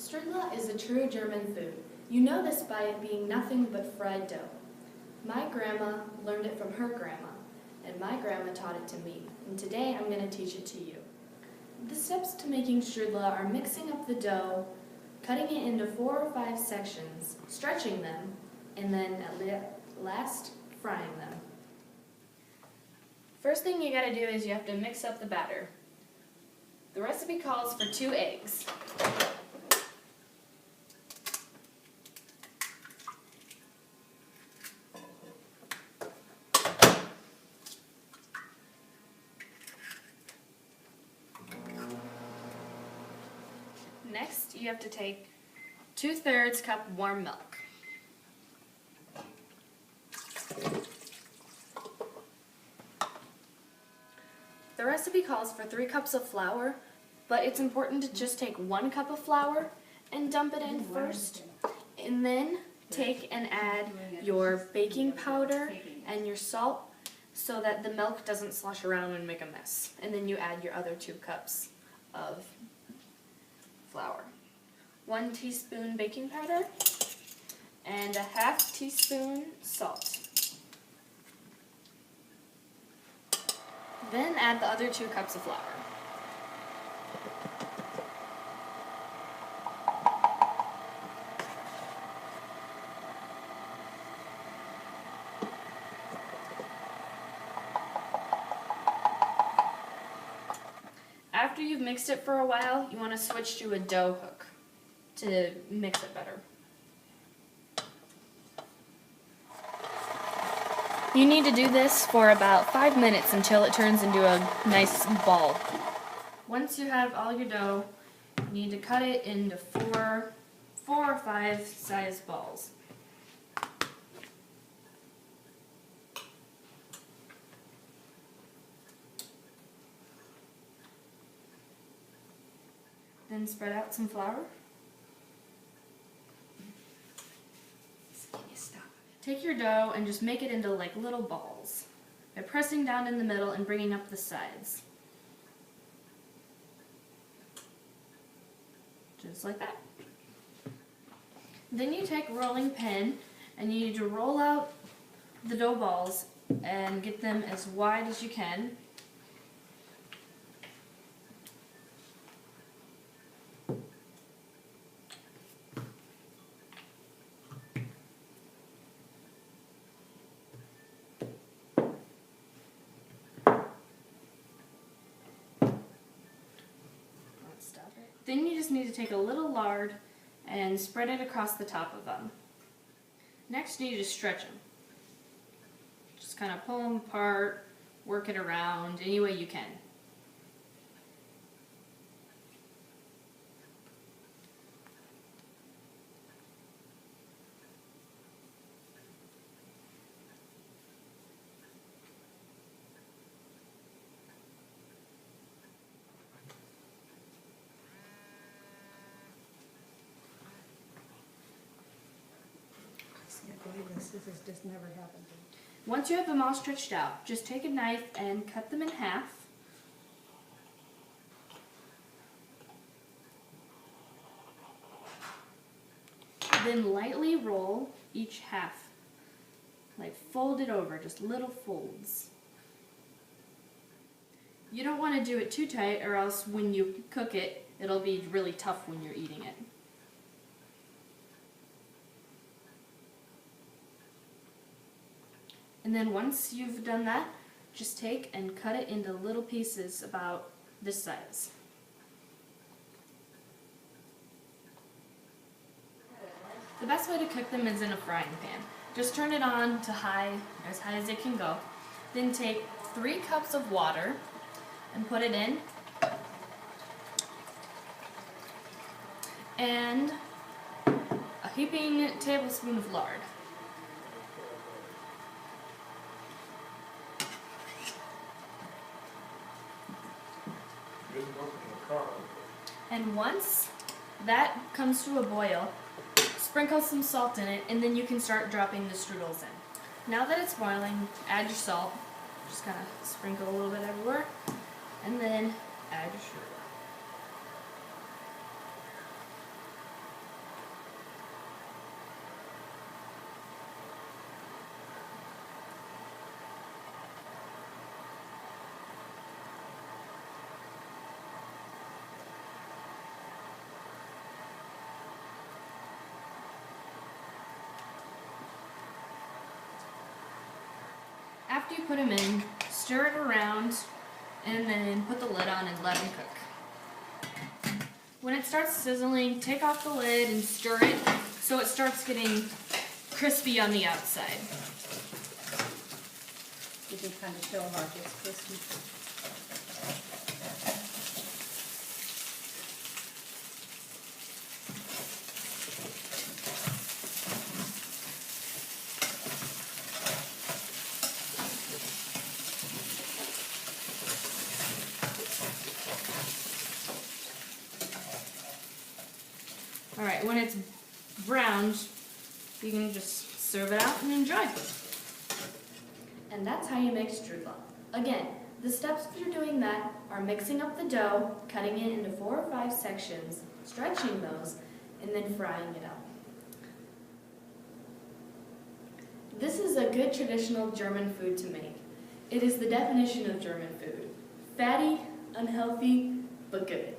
Strudel is a true German food. You know this by it being nothing but fried dough. My grandma learned it from her grandma, and my grandma taught it to me, and today I'm going to teach it to you. The steps to making strudel are mixing up the dough, cutting it into 4 or 5 sections, stretching them, and then at last frying them. First thing you gotta do is you have to mix up the batter. The recipe calls for 2 eggs. Next, you have to take 2/3 cup warm milk. The recipe calls for 3 cups of flour, but it's important to just take 1 cup of flour and dump it in first, and then take and add your baking powder and your salt so that the milk doesn't slosh around and make a mess. And then you add your other 2 cups of flour. 1 teaspoon baking powder and a 1/2 teaspoon salt. Then add the other 2 cups of flour. After you've mixed it for a while, you want to switch to a dough hook to mix it better. You need to do this for about 5 minutes until it turns into a nice ball. Once you have all your dough, you need to cut it into 4 or 5 size balls. Then spread out some flour. Take your dough and just make it into like little balls by pressing down in the middle and bringing up the sides. Just like that. Then you take a rolling pin and you need to roll out the dough balls and get them as wide as you can. Then you just need to take a little lard and spread it across the top of them. Next you need to stretch them. Just kind of pull them apart, work it around any way you can. This has just never happened. Once you have them all stretched out, just take a knife and cut them in half. Then lightly roll each half. Like fold it over, just little folds. You don't want to do it too tight or else when you cook it, it'll be really tough when you're eating it. And then once you've done that, just take and cut it into little pieces about this size. The best way to cook them is in a frying pan. Just turn it on to as high as it can go. Then take 3 cups of water and put it in. And a heaping tablespoon of lard. And once that comes to a boil, sprinkle some salt in it, and then you can start dropping the strudels in. Now that it's boiling, add your salt. Just kind of sprinkle a little bit everywhere, and then add your strudel. after you put them in, stir it around, and then put the lid on and let them cook. When it starts sizzling, take off the lid and stir it so it starts getting crispy on the outside. You can kind of show how it gets crispy. Alright, when it's browned, you can just serve it out and enjoy. And that's how you make strudel. Again, the steps for doing that are mixing up the dough, cutting it into 4 or 5 sections, stretching those, and then frying it up. This is a good traditional German food to make. It is the definition of German food. Fatty, unhealthy, but good.